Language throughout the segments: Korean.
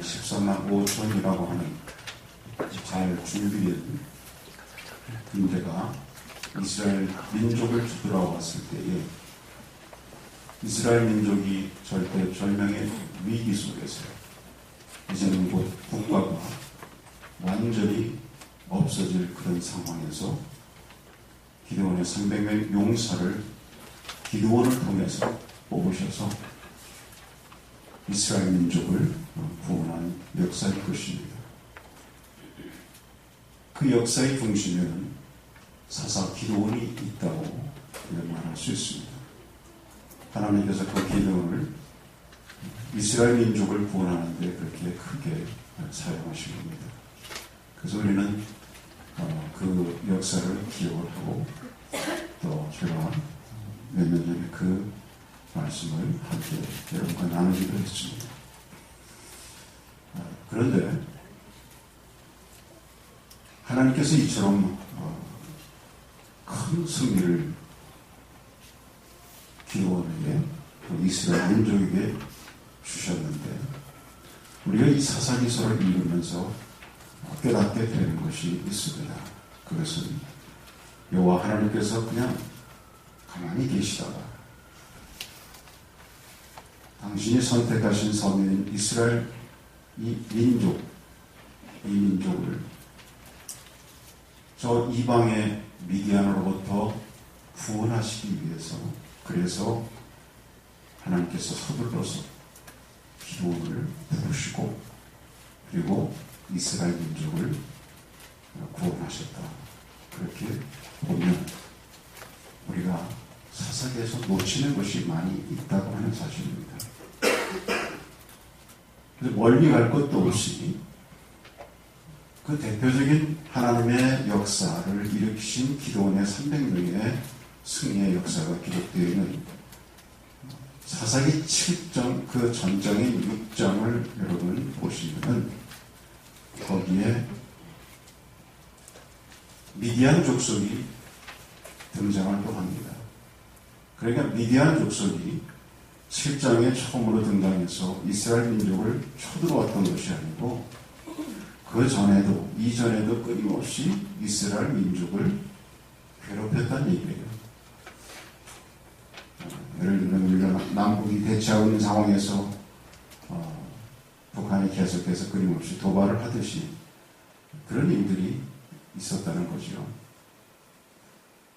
14만 5천이라고 하는 잘 줄비린 군대가 이스라엘 민족을 뒤돌아왔을 때에 이스라엘 민족이 절대절명의 위기 속에서 이제는 곧 국가가 완전히 없어질 그런 상황에서 기드온의 300명 용사를 기드온을 통해서 뽑으셔서 이스라엘 민족을 구원한 역사일 것입니다. 그 역사의 중심에는 사사 기드온이 있다고 말할 수 있습니다. 하나님께서 그 기드온을 이스라엘 민족을 구원하는 데 그렇게 크게 사용하신 겁니다. 그래서 우리는 그 역사를 기억을 하고 또 제가 몇 년 전에 그 말씀을 함께 여러분과 나누기도 했습니다. 그런데 하나님께서 이처럼 큰 승리를 기드온에게 이스라엘 민족에게 주셨는데 우리가 이 사사기서를 읽으면서 깨닫게 되는 것이 있습니다. 그것은 여호와 하나님께서 그냥 가만히 계시다가 당신이 선택하신 선민 이스라엘 이 민족을 저 이방의 미디안으로부터 구원하시기 위해서 그래서 하나님께서 서둘러서 기드온을 부르시고 그리고 이스라엘 민족을 구원하셨다. 그렇게 보면 우리가 사사기에서 놓치는 것이 많이 있다고 하는 사실입니다. 그래서 멀리 갈 것도 없이 그 대표적인 하나님의 역사를 일으키신 기드온의 300명의 승리의 역사가 기록되어 있는 사사기 7장 그 전장인 6장을 여러분 보시면 거기에 미디안 족속이 등장을 또 합니다. 그러니까 미디안 족속이 7장에 처음으로 등장해서 이스라엘 민족을 쳐들어왔던 것이 아니고 그 전에도 이전에도 끊임없이 이스라엘 민족을 괴롭혔다는 얘기예요. 예를 들면 우리가 남북이 대치하고 있는 상황에서 북한이 계속해서 끊임없이 도발을 하듯이 그런 일들이 있었다는 거죠.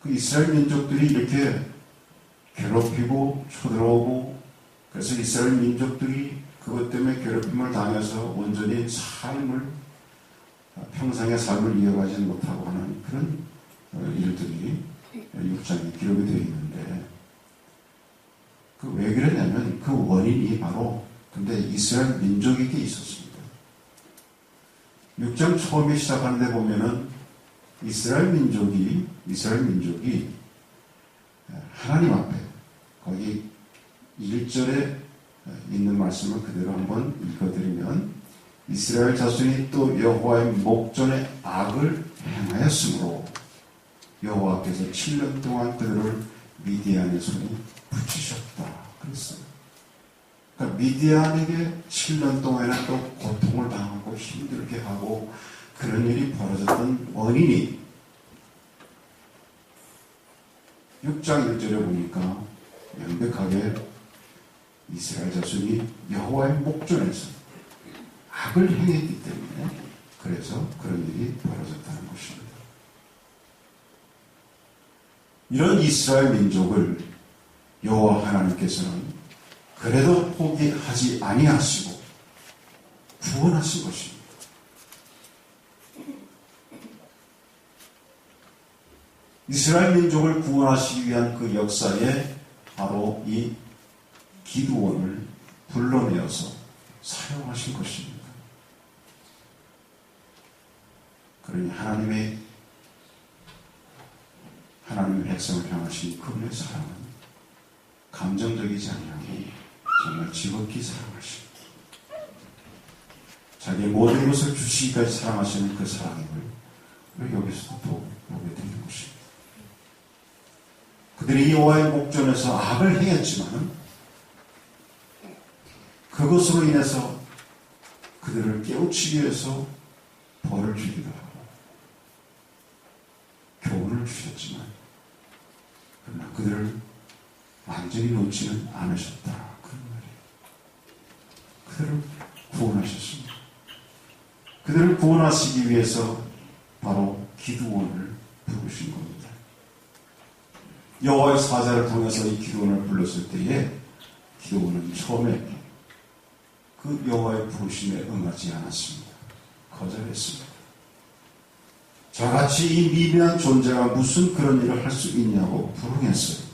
그 이스라엘 민족들이 이렇게 괴롭히고 쳐들어오고 그래서 이스라엘 민족들이 그것 때문에 괴롭힘을 당해서 온전히 평생의 삶을 이어가지 못하고 하는 그런 일들이 6장에 기록이 되어 있는데 그 왜 그러냐면 그 원인이 바로 근데 이스라엘 민족에게 있었습니다. 6장 처음에 시작하는데 보면은 이스라엘 민족이 하나님 앞에 거기 1절에 있는 말씀을 그대로 한번 읽어드리면 이스라엘 자손이 또 여호와의 목전에 악을 행하였으므로 여호와께서 7년 동안 그들을 미디안의 손에 붙이셨다 그랬어요. 그러니까 미디안에게 7년 동안이나 또 고통을 당하고 힘들게 하고 그런 일이 벌어졌던 원인이 6장 1절에 보니까 명백하게 이스라엘 자손이 여호와의 목전에서 악을 행했기 때문에 그래서 그런 일이 벌어졌다는 것입니다. 이런 이스라엘 민족을 여호와 하나님께서는 그래도 포기하지 아니하시고 구원하신 것입니다. 이스라엘 민족을 구원하시기 위한 그 역사에 바로 이 기드온을 불러내어서 사용하신 것입니다. 그러니 하나님의 백성을 향하신 그분의 사랑은 감정적이지 아니하고 정말 지극히 사랑하십니다. 자기의 모든 것을 주시기까지 사랑하시는 그 사랑임을 우리 여기서도 또 보게 되는 것입니다. 그들이 여호와의 목전에서 악을 행했지만 그것으로 인해서 그들을 깨우치기 위해서 벌을 주기도 하고 교훈을 주셨지만 그러나 그들을 완전히 놓지는 않으셨다. 그런 말이에요. 그들을 구원하셨습니다. 그들을 구원하시기 위해서 바로 기드온을 부르신 겁니다. 여호와의 사자를 통해서 이 기드온을 불렀을 때에 기드온은 처음에 그 여호와의 부르심에 응하지 않았습니다. 거절했습니다. 저같이 이 미미한 존재가 무슨 그런 일을 할 수 있냐고 불응했어요.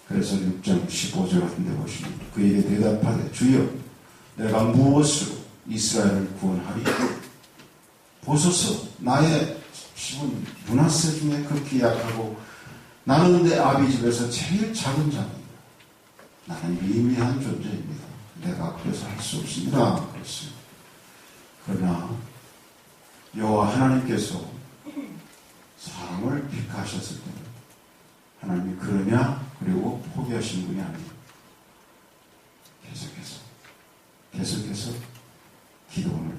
그래서 6장 15절 같은 데 보시면 그에게 대답하되 주여 내가 무엇으로 이스라엘을 구원하리? 보소서 나의 집은 므낫세 중에 극히 약하고 나는 내 아비 집에서 제일 작은 자입니다. 나는 미미한 존재입니다. 내가 그래서 할 수 없습니다. 그랬어요. 그러나 여호와 하나님께서 사람을 픽하셨을 때는 하나님이 그러냐 그리고 포기하시는 분이 아니에요. 계속해서 기드온을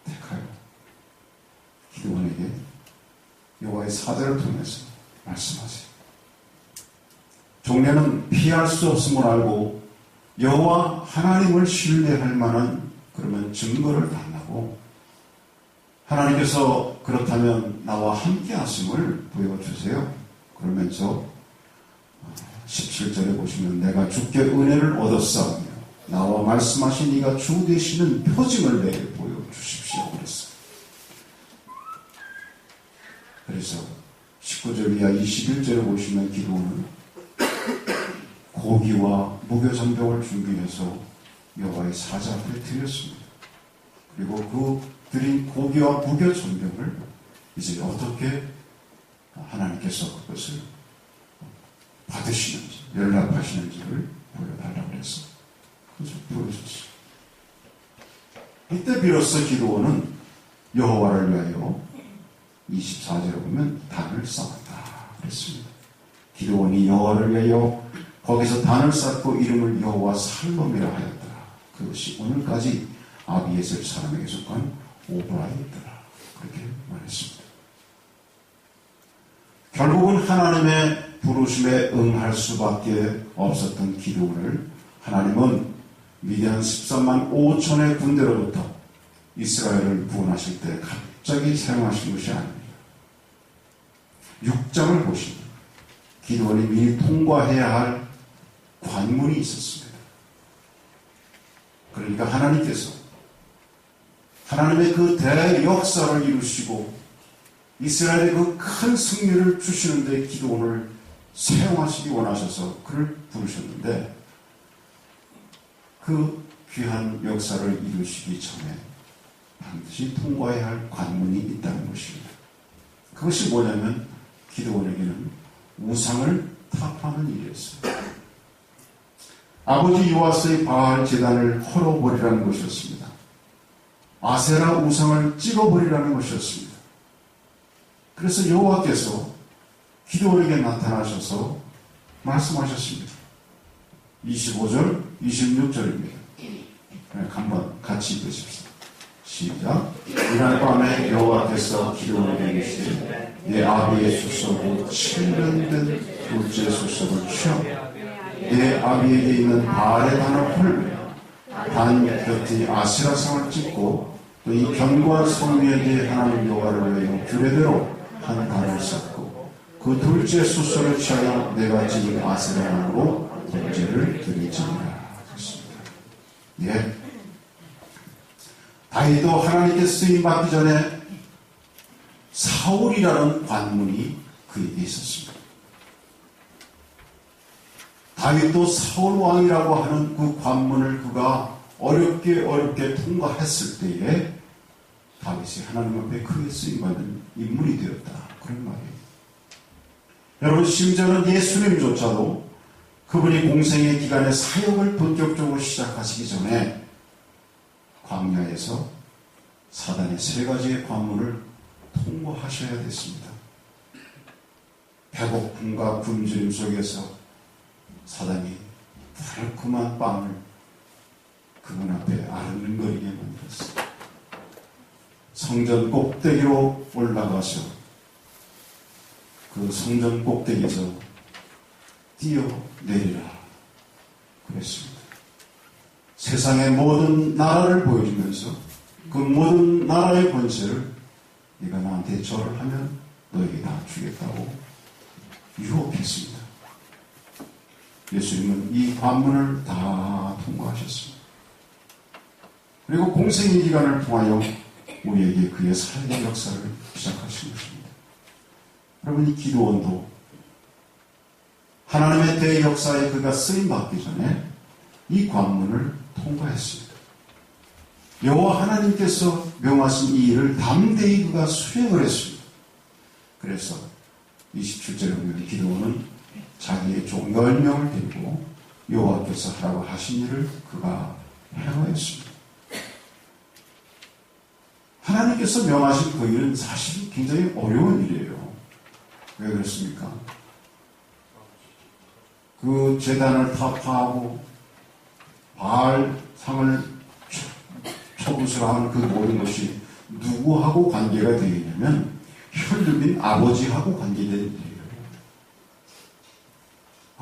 택하여 기드온에게 여호와의 사자를 통해서 말씀하세요. 종려는 피할 수 없음을 알고 여호와 하나님을 신뢰할 만한 그러면 증거를 달라고 하나님께서 그렇다면 나와 함께 하심을 보여주세요. 그러면서 17절에 보시면 내가 주께 은혜를 얻었사오며 나와 말씀하신 이가 주 되시는 표징을 내게 보여주십시오. 그랬어요. 그래서 19절 이하 21절에 보시면 기도는 고기와 무교전병을 준비해서 여호와의 사자 앞에 드렸습니다. 그리고 그 드린 고기와 무교전병을 이제 어떻게 하나님께서 그것을 받으시는지 연락하시는지를 보여달라고 했어요. 그래서 보여줬어요. 이때 비로소 기드온은 여호와를 위하여 24절에 보면 단을 쌓았다 그랬습니다. 기드온이 여호와를 위하여 거기서 단을 쌓고 이름을 여호와 살롬이라 하였더라. 그것이 오늘까지 아비에셀 사람에게 속한 오브라이더라. 그렇게 말했습니다. 결국은 하나님의 부르심에 응할 수밖에 없었던 기드온을 하나님은 미디안 13만 5천의 군대로부터 이스라엘을 구원하실 때 갑자기 사용하신 것이 아닙니다. 6장을 보시면 기드온이 미리 통과해야 할 관문이 있었습니다. 그러니까 하나님께서 하나님의 그 대역사를 이루시고 이스라엘의 그 큰 승리를 주시는데 기드온을 사용하시기 원하셔서 그를 부르셨는데 그 귀한 역사를 이루시기 전에 반드시 통과해야 할 관문이 있다는 것입니다. 그것이 뭐냐면 기드온에게는 우상을 타파하는 일이었어요. 아버지 요아스의 바알 제단을 헐어버리라는 것이었습니다. 아세라 우상을 찍어버리라는 것이었습니다. 그래서 여호와께서 기드온에게 나타나셔서 말씀하셨습니다. 25절, 26절입니다. 한번 같이 읽으십시오. 시작. 이날 밤에 여호와께서 기드온에게 이르시되 내 아비의 수sob이 7년 된 둘째 수sob을 취하고 내 아비에게 있는 바알의 단을 헐며 단 곁에 아세라상을 찍고 또 이 견고한 성 위에 대해 하나님 여호와를 위하여 규례대로 한 단을 쌓고 그 둘째 수sob을 취하여 내가 지은 아세라상으로 번제를 드리지니라. 예. 다윗도 하나님께 쓰임받기 전에 사울이라는 관문이 그에게 있었습니다. 다윗도 사울 왕이라고 하는 그 관문을 그가 어렵게 통과했을 때에 다윗이 하나님 앞에 크게 쓰임받는 인물이 되었다. 그런 말이에요. 여러분 심지어는 예수님조차도 그분이 공생의 기간에 사역을 본격적으로 시작하시기 전에 광야에서 사단의 세 가지의 관문을 통과하셔야 됐습니다. 배고픔과 굶주림 속에서 사단이 달콤한 빵을 그분 앞에 아른거리게 만들었어요. 성전 꼭대기로 올라가서 그 성전 꼭대기에서 뛰어내리라 그랬습니다. 세상의 모든 나라를 보여주면서 그 모든 나라의 권세를 네가 나한테 절을 하면 너에게 다 주겠다고 유혹했습니다. 예수님은 이 관문을 다 통과하셨습니다. 그리고 공생의 기간을 통하여 우리에게 그의 살의 역사를 시작하신 것입니다. 여러분, 이 기도원도 하나님의 대역사에 그가 쓰임받기 전에 이 관문을 통과했습니다. 여호와 하나님께서 명하신 이 일을 담대히 그가 수행을 했습니다. 그래서 27절에 보면 기도원은 자기의 종 10명을 데리고 여호와께서 하라고 하신 일을 그가 행하였습니다. 하나님께서 명하신 그 일은 사실 굉장히 어려운 일이에요. 왜 그렇습니까? 그 제단을 타파하고 바알상을 초부수하는 그 모든 것이 누구하고 관계가 되어 있냐면 혈육인 아버지하고 관계된 일이에요.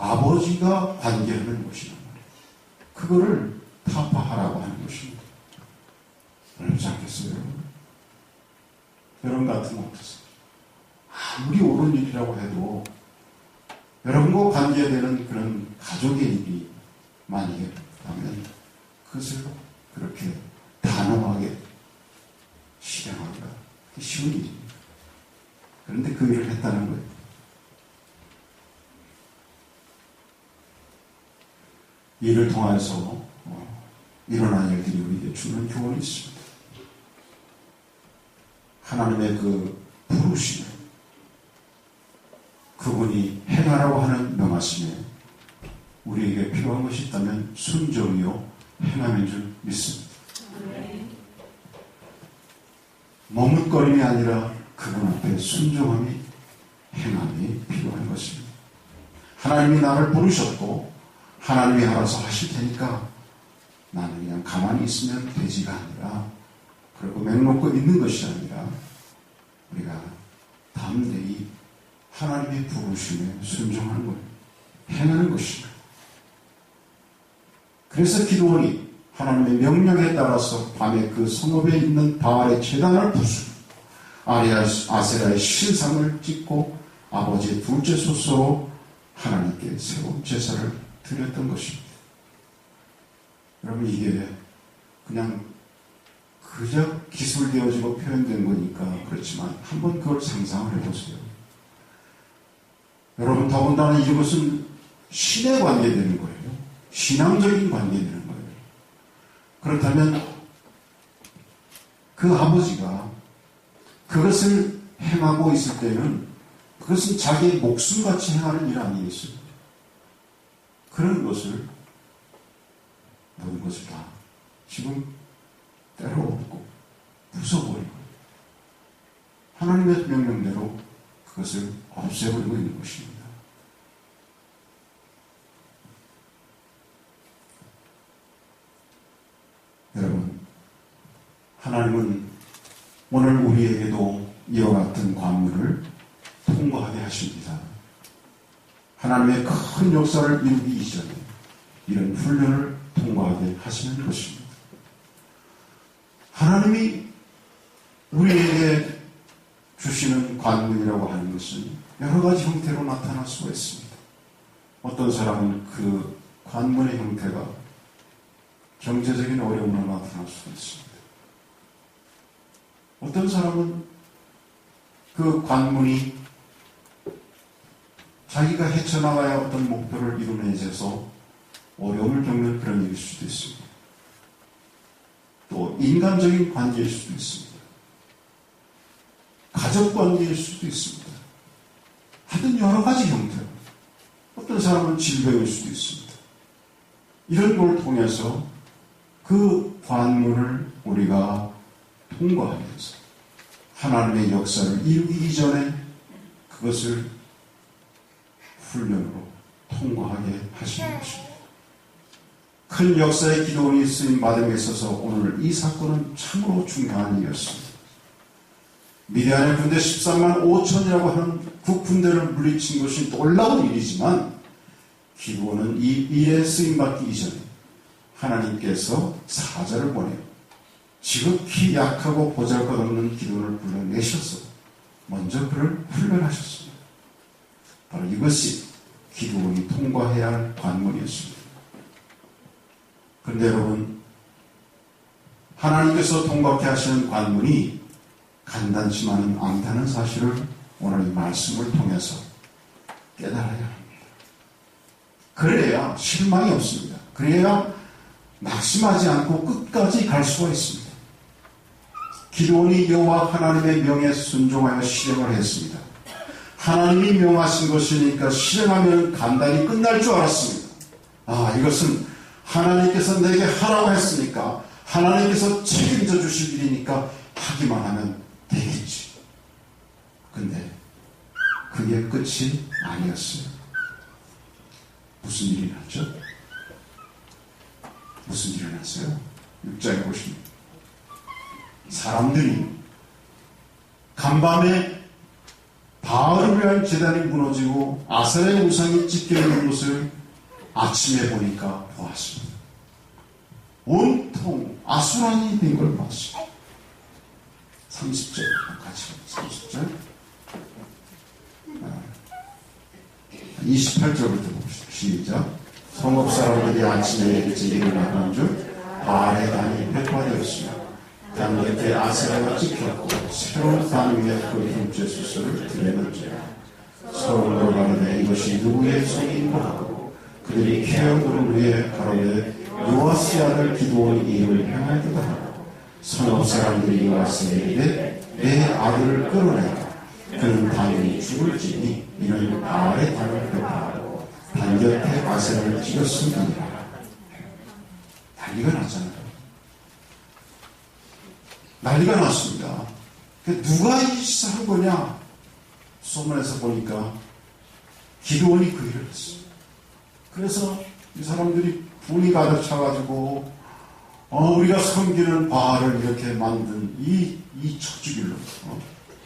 아버지가 관계하는 것이란 말이에요. 그거를 타파하라고 하는 것입니다. 어렵지 않겠어요? 여러분 같으면 어떠세요? 아무리 옳은 일이라고 해도 여러분과 관계되는 그런 가족의 일이 만약에 하면 그것을 그렇게 단호하게 실행하기가 쉬운 일입니다. 그런데 그 일을 했다는 거예요. 이를 통해서 일어난 일들이 우리에게 주는 교훈이 있습니다. 하나님의 그 부르심을 그분이 행하라고 하는 명하심에 우리에게 필요한 것이 있다면 순종이요 행함인 줄 믿습니다. 머뭇거림이 아니라 그분 앞에 순종함이 행함이 필요한 것입니다. 하나님이 나를 부르셨고 하나님이 알아서 하실 테니까 나는 그냥 가만히 있으면 되지가 아니라 그리고 맹놓고 있는 것이 아니라 우리가 담대히 하나님의 부르심에 순종하는 거예요. 행하는 것입니다. 그래서 기도원이 하나님의 명령에 따라서 밤에 그 성읍에 있는 바알의 제단을 부수고 아세라의 신상을 찍고 아버지의 둘째 소서로 하나님께 새로운 제사를 드렸던 것입니다. 여러분, 이게 그냥 그저 기술되어지고 표현된 거니까 그렇지만 한번 그걸 상상을 해보세요. 여러분, 더군다나 이것은 신에 관계되는 거예요. 신앙적인 관계되는 거예요. 그렇다면 그 아버지가 그것을 행하고 있을 때는 그것은 자기의 목숨같이 행하는 일 아니겠어요? 그런 것을 모든 것을 다 지금 때려엎고 부숴버리고 하나님의 명령대로 그것을 없애버리고 있는 것입니다. 여러분, 하나님은 오늘 우리에게도 이와 같은 관문을 통과하게 하십니다. 하나님의 큰 역사를 이루기 이전에 이런 훈련을 통과하게 하시는 것입니다. 하나님이 우리에게 주시는 관문이라고 하는 것은 여러 가지 형태로 나타날 수가 있습니다. 어떤 사람은 그 관문의 형태가 경제적인 어려움으로 나타날 수가 있습니다. 어떤 사람은 그 관문이 자기가 헤쳐나가야 어떤 목표를 이루는 데서 어려움을 겪는 그런 일일 수도 있습니다. 또 인간적인 관계일 수도 있습니다. 가족 관계일 수도 있습니다. 하여튼 여러 가지 형태로 어떤 사람은 질병일 수도 있습니다. 이런 걸 통해서 그 관문을 우리가 통과하면서 하나님의 역사를 이루기 이전에 그것을 훈련으로 통과하게 하시는 것입니다. 큰 역사의 기도원이 쓰임받음에 있어서 오늘 이 사건은 참으로 중요한 일이었습니다. 미디안의 군대 13만 5천이라고 하는 국군대를 물리친 것이 놀라운 일이지만 기도원은 이 일에 쓰임받기 이전에 하나님께서 사자를 보내요. 지극히 약하고 보잘것없는 기도원을 불러내셔서 먼저 그를 훈련하셨습니다. 바로 이것이 기도원이 통과해야 할 관문이었습니다. 그런데 여러분, 하나님께서 통과케 하시는 관문이 간단치만은 않다는 사실을 오늘 이 말씀을 통해서 깨달아야 합니다. 그래야 실망이 없습니다. 그래야 낙심하지 않고 끝까지 갈 수가 있습니다. 기도원이 여호와 하나님의 명에 순종하여 실행을 했습니다. 하나님이 명하신 것이니까 실행하면 간단히 끝날 줄 알았습니다. 이것은 하나님께서 내게 하라고 했으니까 하나님께서 책임져 주실 일이니까 하기만 하면 되겠지. 근데 그게 끝이 아니었어요. 무슨 일이 났죠? 무슨 일이 났어요? 6장에 보시면 사람들이 간밤에 바알을 위한 제단이 무너지고 아세라의 우상이 찢겨있는 것을 아침에 보니까 보았습니다. 온통 아수란이 된 걸 봤습니다. 30절 같이 30절 28절부터 봅시다. 시작. 성읍 사람들이 아침에 일찍 일어나던 중 바알의 단이 백화되었으며 단 곁에 아세라가 찍혔고 새로운 단 위에 그 둘째 수소를 드레는지라. 서로 물어가는데 이것이 누구의 손인가 하고 그들이 캐어그룹 위에 가로되 요아스의 아들 기드온이 이를 행하기도 하고 성읍 사람들이 요아스에 이르되 내 아들을 끌어내라. 그는 당연히 죽을지니 이는 바알의 단을 벽하고 단 곁에 아세라를 찍었음이니라. 난리가 났잖아요. 난리가 났습니다. 누가 이 짓을 한 거냐? 소문에서 보니까 기드온이 그 일을 했어요. 그래서 이 사람들이 분이 가득 차가지고 우리가 섬기는 바알을 이렇게 만든 이 척주길로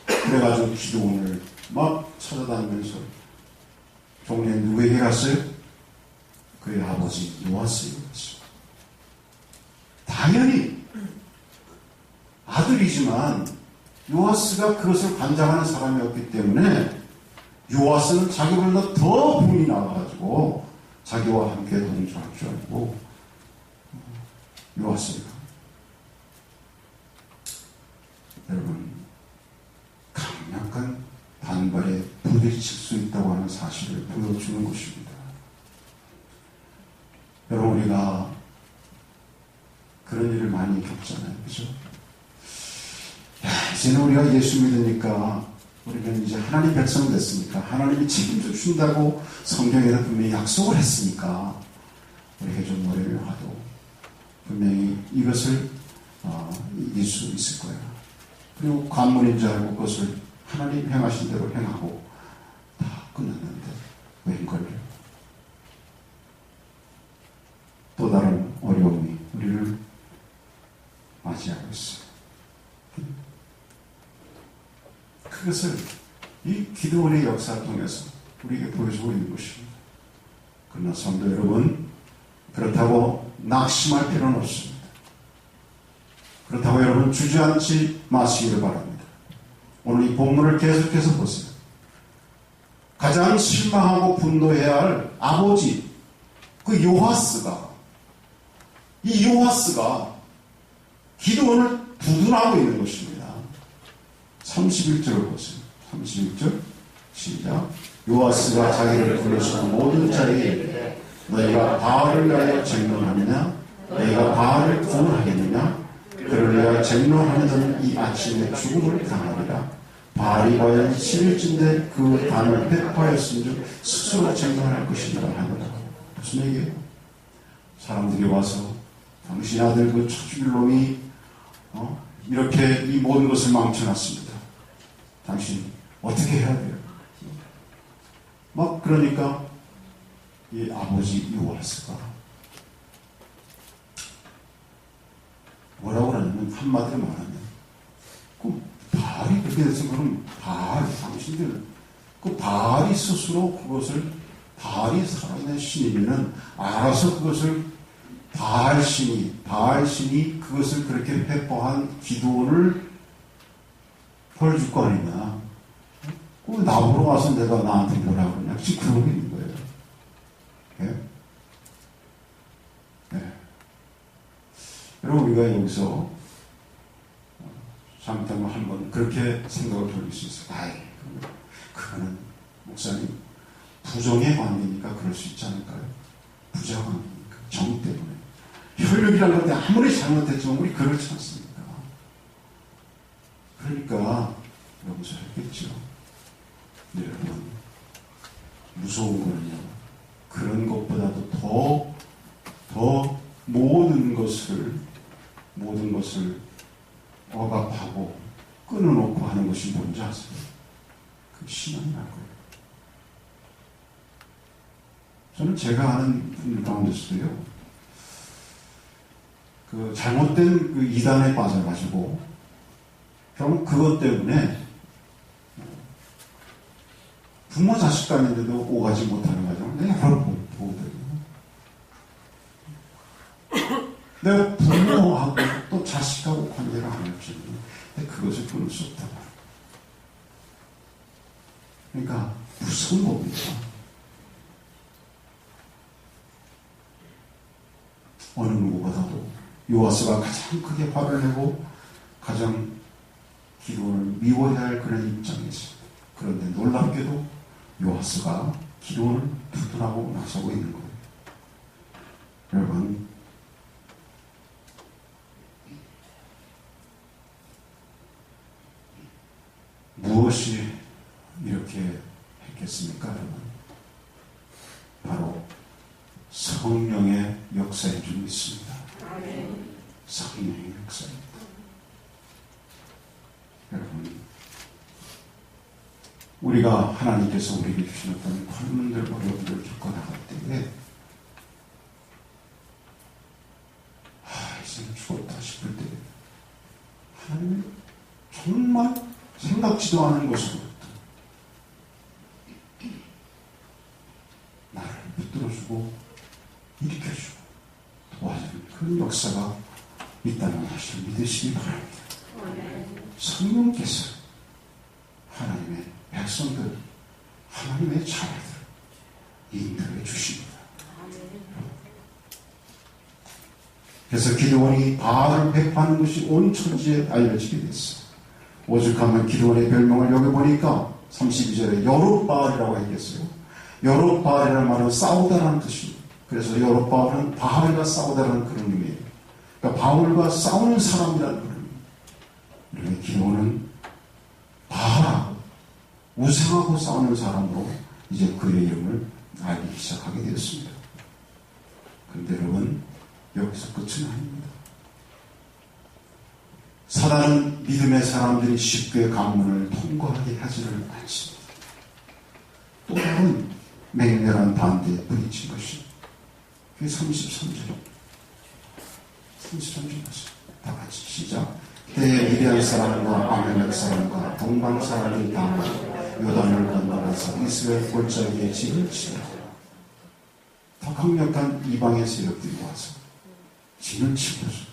그래가지고 기드온을 막 찾아다니면서 종래 누구에게 갔어요? 그의 아버지 요아스에게 갔어요. 당연히 아들이지만 요아스가 그것을 관장하는 사람이었기 때문에 요아스는 자기보다 더 분이 나와가지고 자기와 함께 동조할 줄 알고 요아스가 여러분 강력한 반발에 부딪힐 수 있다고 하는 사실을 보여주는 것입니다. 여러분 우리가 그런 일을 많이 겪잖아요. 그죠? 이제는 우리가 예수 믿으니까 우리는 이제 하나님 백성 됐으니까 하나님이 책임져 준다고 성경에서 분명히 약속을 했으니까 우리에게 좀 어려움을 하도 분명히 이것을 이길 수 있을 거예요. 그리고 관문인 줄 알고 그것을 하나님 행하신 대로 행하고 다 끝났는데 웬걸요? 또 다른 어려움이 우리를 맞이하고 있어요. 그것을 이 기드온의 역사를 통해서 우리에게 보여주고 있는 것입니다. 그러나 성도 여러분, 그렇다고 낙심할 필요는 없습니다. 그렇다고 여러분 주저앉지 마시기를 바랍니다. 오늘 이 본문을 계속해서 보세요. 가장 실망하고 분노해야 할 아버지, 그 요아스가, 이 요아스가 기드온을 두둔하고 있는 것입니다. 31절을 보세요. 31절 시작. 요아스가 자기를 불러서 모든 자에게 이르되 너희가 바알을 위하여 쟁론하느냐? 너희가 바알을 구원하겠느냐? 그를 위하여 쟁론하는 자는 이 아침에 죽음을 당하리라. 바알이 과연 10일째인데 그 단을 백화하였은즉 스스로 쟁론할 것이니라 하느라. 무슨 얘기예요? 사람들이 와서 당신 아들 그 척죽일 놈이 이렇게 이 모든 것을 망쳐놨습니다. 당신 어떻게 해야 돼요? 막 그러니까 이 아버지 요아스가 말하면, 한마디로 말하면, 그 바알이 그렇게 됐으면, 그럼 바알, 당신들, 그 바알이 스스로 그것을, 바알이 살아있는 신이면은, 알아서 그것을, 바알신이 그것을 그렇게 회포한 기도원을 벌 줄 거 아니냐. 그 나보러 와서 내가 나한테 뭐라 그러냐. 지금 그러고 있는 거예요. 예? 네. 여러분, 우리가 여기서 잘못하면 한번 그렇게 생각을 돌릴 수 있어요. 아이, 그거는 목사님 부정의 관계니까 그럴 수 있지 않을까요? 부자 관계니까, 정 때문에. 혈육이라는 건데 아무리 잘못했지만 우리 그렇지 않습니까? 그러니까 용서했겠죠. 네, 여러분, 무서운 거는요, 그런 것보다도 더 모든 것을 억압하고 끊어놓고 하는 것이 뭔지 아세요? 그 신앙이라고요. 저는 제가 아는 분들 가운데서도요, 그 잘못된 그 이단에 빠져가지고, 결국 그것 때문에 부모 자식 간인데도 오가지 못하는 과정을 내가 여러 번 보거든요. 내가 부모하고 또 자식하고 관계를 안 할지 근데 그것을 끊을 수 없다고. 그러니까 무서운 겁니다. 어느 누구보다도 요아스가 가장 크게 화를 내고 가장 기도를 미워해야 할 그런 입장에 있습니다. 그런데 놀랍게도 요아스가 기도를 두둔하고 나서고 있는 거예요. 여러분, 무엇이 이렇게 했겠습니까, 여러분? 바로 성령의 역사인 줄 믿습니다. 성령의 역사입니다. 여러분, 우리가 하나님께서 우리에게 주신 어떤 관문들, 어려움들을 겪어나갈 때에 이제 죽었다 싶을 때 하나님이 정말 생각지도 않은 곳으로부터 나를 붙들어주고 일으켜주고 도와주는 그런 역사가 있다는 것을 믿으시기 바랍니다. 성령께서 하나님의 백성들, 하나님의 자녀들 인도해 주십니다. 그래서 기드온이 바알을 배파하는 것이 온 천지에 알려지게 됐어요. 오죽하면 기드온의 별명을 여기 보니까 32절에 여룻바알이라고 했겠어요. 여룻바알이라는 말은 싸우다라는 뜻입니다. 그래서 여룻바알은 바알과 싸우다라는 그런 의미예요. 그러니까 바울과 싸우는 사람이라는 그런 의미예요. 그런데 기드온은 바알하고 우상하고 싸우는 사람으로 이제 그의 이름을 알기 시작하게 되었습니다. 그런데 여러분, 여기서 끝은 아닙니다. 사단은 믿음의 사람들이 쉽게 관문을 통과하게 하지를 않습니다. 또 다른 맹렬한 반대에 부딪힌 것이 그게 33절. 33절 보세요. 다 같이 시작. 때에 미디안 사람과 아멜렉 사람과 동방 사람이 다 요단을 건너가서 이스라엘 골짜기에 집을 치라. 더 강력한 이방의 세력들이 와서 집을 치고서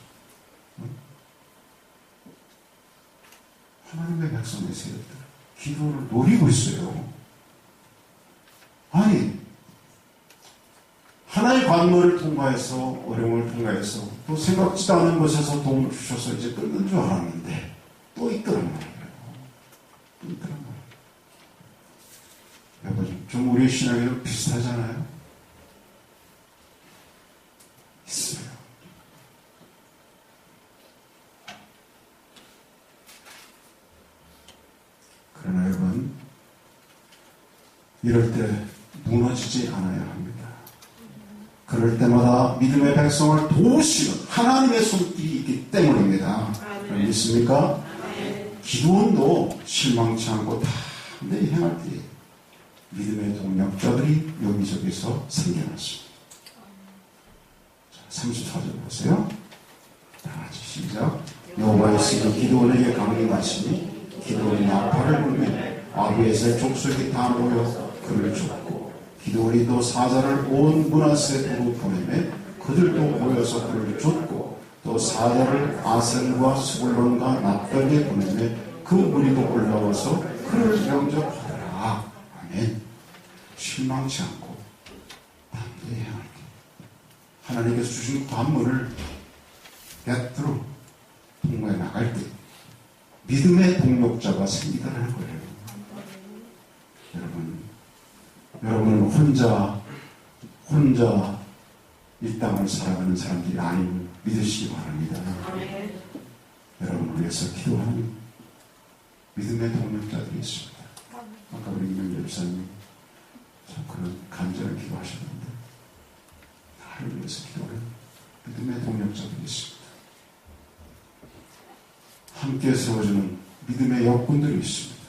하나님의 백성의 세력들 기도를 노리고 있어요. 아니, 하나의 관문을 통과해서 어려움을 통과해서 또 생각지도 않은 곳에서 도움을 주셔서 이제 끊는 줄 알았는데 또 있더란 말이에요. 또 있더란 말이에요. 여러분, 좀 우리의 신앙에도 비슷하잖아요. 있어요. 그러나 여러분, 이럴 때 무너지지 않아야 합니다. 그럴 때마다 믿음의 백성을 도우시는 하나님의 손길이 있기 때문입니다. 믿습니까? 기도원도 실망치 않고 담대히 행할 때 믿음의 동력자들이 여기저기서 생겨났습니다. 34절 보세요. 다 같이 시작. 여호와의 신이 기드온에게 강림하시니 기드온이 나팔을 불며 아비에셀 족속이 다 모여 그를 쫓고 기드온이 또 사자를 온 므낫세 도로 보내매 그들도 모여서 그를 쫓고 또 사자를 아셀과 스불론과 납달리에 보내매 그 무리도 올라와서 그를 영접하더라. 아멘. 실망치 않고 담대히 행할 때 하나님께서 주신 관문을 곁으로 통과해 나갈 때 믿음의 동력자가 생기더라는 거예요. 여러분은 혼자 이 땅을 살아가는 사람들이 아님을 믿으시기 바랍니다. 여러분을 위해서 기도하는 믿음의 동력자들이 있습니다. 아까 우리 김영재 집사님 참 그런 간절한 기도하셨는데 나를 위해서 기도하는 믿음의 동력자들이 있습니다. 함께 세워주는 믿음의 역군들이 있습니다.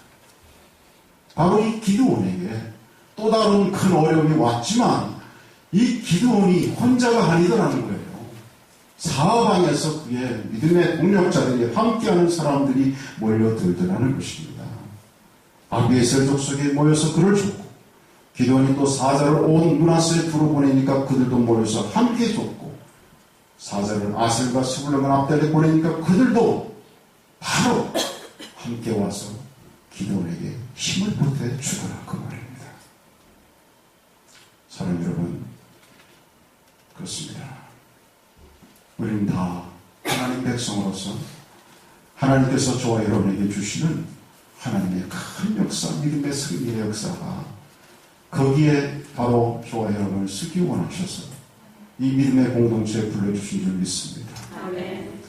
바로 이 기드온에게 또 다른 큰 어려움이 왔지만 이 기드온이 혼자가 아니더라는 거예요. 사방에서 그의 믿음의 동력자들이 함께하는 사람들이 몰려들더라는 것입니다. 아비에셀 족속에 모여서 그를 줬고 기드온이 또 사자를 온 므낫세에 두루 보내니까 그들도 모여서 함께 줬고 사자를 아셀과 스불론과 납달리에 보내니까 그들도 바로 함께 와서 기드온에게 힘을 보태 주더라 그 말입니다. 사랑 여러분, 그렇습니다. 우리는 다 하나님 백성으로서 하나님께서 저와 여러분에게 주시는 하나님의 큰 역사, 믿음의 승리의 역사가 거기에 바로 저와 여러분을 쓰기 원하셔서 이 믿음의 공동체에 불러주신 줄 믿습니다.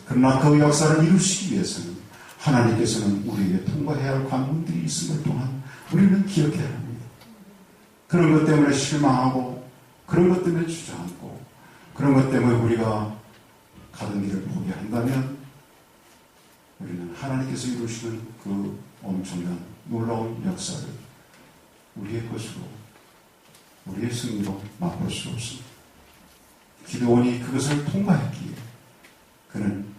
그러나 그 역사를 이루시기 위해서는 하나님께서는 우리에게 통과해야 할 관문들이 있음을 또한 우리는 기억해야 합니다. 그런 것 때문에 실망하고 그런 것 때문에 주저앉고 그런 것 때문에 우리가 가던 길을 포기한다면 우리는 하나님께서 이루시는 그 엄청난 놀라운 역사를 우리의 것으로 우리의 승리로 맛볼 수 없습니다. 기드온이 그것을 통과했기에 그는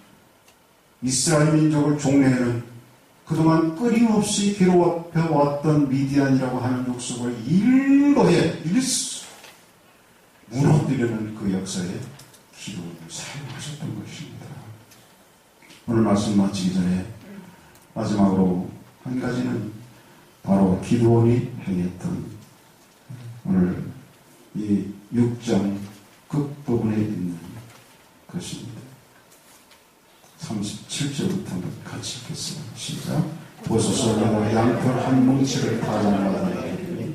이스라엘 민족을 종래에는 그동안 끊임없이 괴로워왔던 미디안이라고 하는 족속을 일거에 일수 무너뜨리는 그 역사에 기도를 사용하셨던 것입니다. 오늘 말씀 마치기 전에 마지막으로 한 가지는 바로 기드온이 행했던 오늘 이 6장 끝부분에 있는 것입니다. 37절부터 한번 같이 읽겠습니다. 시작. 보소서 내가 양털 한 뭉치를 타장마다 이르니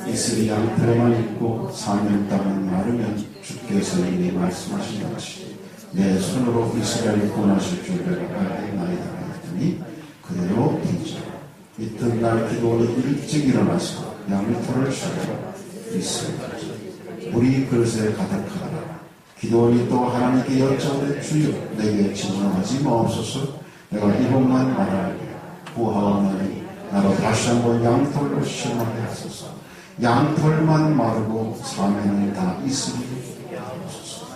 이슬이 양털에만 있고 사면 땅은 마르면 주께서 이미 말씀하신 것이 내 손으로 이스라엘을 구원하실 줄 내가 알나이다 하였더니 그대로 된지라. 이튿날 기드온이 일찍 일어나서 양털을 주려 이스라엘 물이 그릇에 가득하더라. 기드온이 또 하나님께 여쭤오되 주여 내게 진노하지 마옵소서. 내가 이것만 말하노니 구하오나니 나로 다시 한번 양털로 시험하게 하소서. 양털만 마르고 사면은 다 이슬이 하옵소서.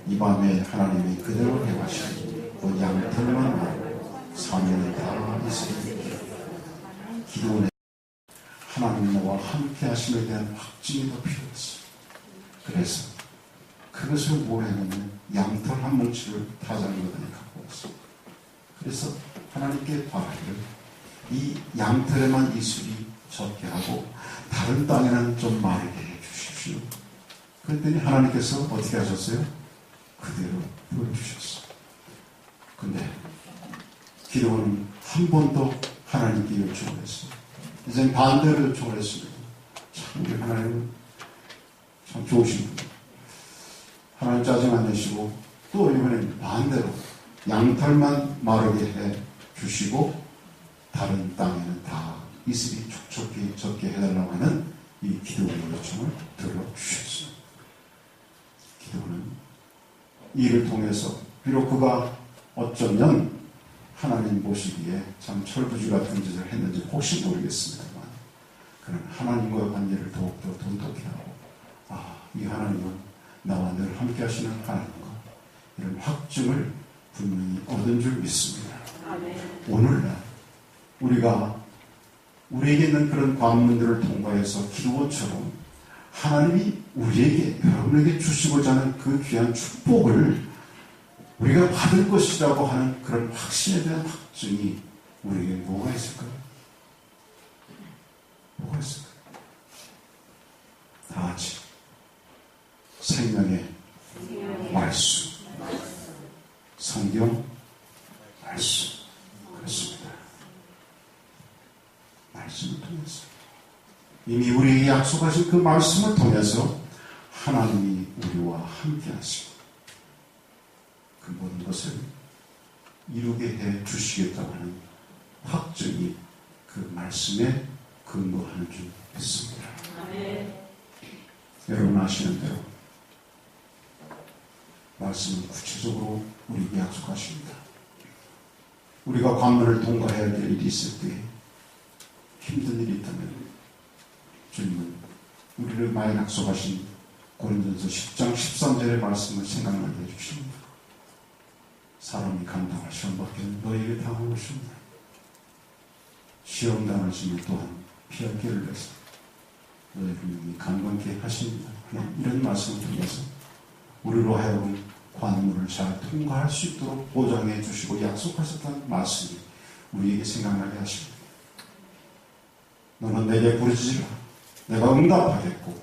이 밤에 하나님이 그대로 행하시니 그 양털만 마르고 사면은 다 이슬이. 기드온의 하나님 나와 함께 하심에 대한 확증이 더 필요했어요. 그래서 그것을 뭘 했냐면 양털 한 뭉치를 타장거든에 갖고 왔어요. 그래서 하나님께 바라기를 이 양털에만 이슬이 적게 하고 다른 땅에는 좀 마르게 해주십시오. 그랬더니 하나님께서 어떻게 하셨어요? 그대로 보여주셨어요. 근데 기도는 한 번도 하나님께 요청을 했어요. 이제 반대로 요청을 했습니다. 참 우리 하나님은 참 좋으신 분. 하나님 짜증 안 내시고 또 이번엔 반대로 양털만 마르게 해 주시고 다른 땅에는 다 이슬이 촉촉히 적게 해달라고 하는 이 기도의 요청을 들어주셨어요. 기도는 이를 통해서 비록 그가 어쩌면 하나님 보시기에 참 철부지 같은 짓을 했는지 혹시 모르겠습니다만 그는 하나님과의 관계를 더욱더 돈독히 하고 이 하나님은 나와 늘 함께 하시는 하나님과 이런 확증을 분명히 얻은 줄 믿습니다. 아멘. 오늘날 우리에게 있는 그런 관문들을 통과해서 기도원처럼 하나님이 우리에게, 여러분에게 주시고자 하는 그 귀한 축복을 우리가 받을 것이라고 하는 그런 확신에 대한 확증이 우리에게 뭐가 있을까요? 뭐가 있을까요? 다 같이 생명의 말씀, 성경 말씀, 그렇습니다. 말씀을 통해서 이미 우리에게 약속하신 그 말씀을 통해서 하나님이 우리와 함께 하시고 그 모든 것을 이루게 해 주시겠다고 하는 확증이 그 말씀에 근거하는 줄 믿습니다. 여러분 아시는 대로 말씀은 구체적으로 우리에게 약속하십니다. 우리가 관문을 통과해야 될 일이 있을 때 힘든 일이 있다면 주님은 우리를 많이 약속하신 고린도전서 10장 13절의 말씀을 생각나게 해주십니다. 사람이 감당할 시험 밖에는 너에게 당한 것이 없나. 시험 당하시면 또한 피할 길을 내서 너의 분명히 감당케 하십니다. 이런 말씀을 통해서 우리로 하여금 관문을 잘 통과할 수 있도록 보장해 주시고 약속하셨다는 말씀이 우리에게 생각나게 하십니다. 너는 내게 부르짖으라. 내가 응답하겠고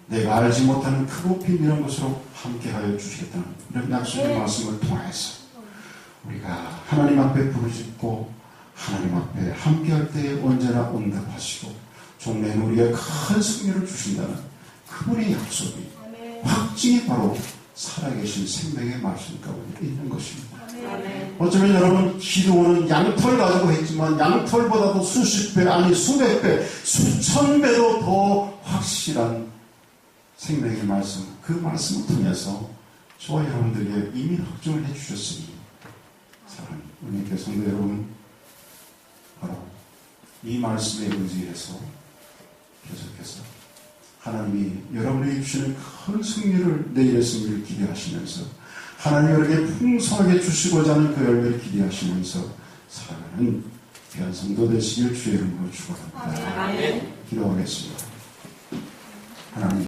내가 알지 못하는 크고 비밀한 것으로 함께하여 주시겠다는 이런 약속의 말씀을 통해서 우리가 하나님 앞에 부르짖고 하나님 앞에 함께할 때에 언제나 응답하시고 종래는 우리가 큰 승리를 주신다는 그분의 약속이 확증이 바로 살아계신 생명의 말씀 가운데 있는 것입니다. 어쩌면 여러분 기도는 양털 가지고 했지만 양털보다도 수십 배 아니 수백 배 수천 배로 더 확실한 생명의 말씀 그 말씀을 통해서 저와 여러분들에게 이미 확증을 해주셨으니 사랑하는 우리 성도 여러분 바로 이 말씀에 의지해서 계속해서 하나님이 여러분에게 주시는 큰 승리를 내일의 승리를 기대하시면서 하나님 여러분에게 풍성하게 주시고자 하는 그 열매를 기대하시면서 살아가는 귀한 성도 되시길 주의 이름으로 축원합니다. 기도하겠습니다. 하나님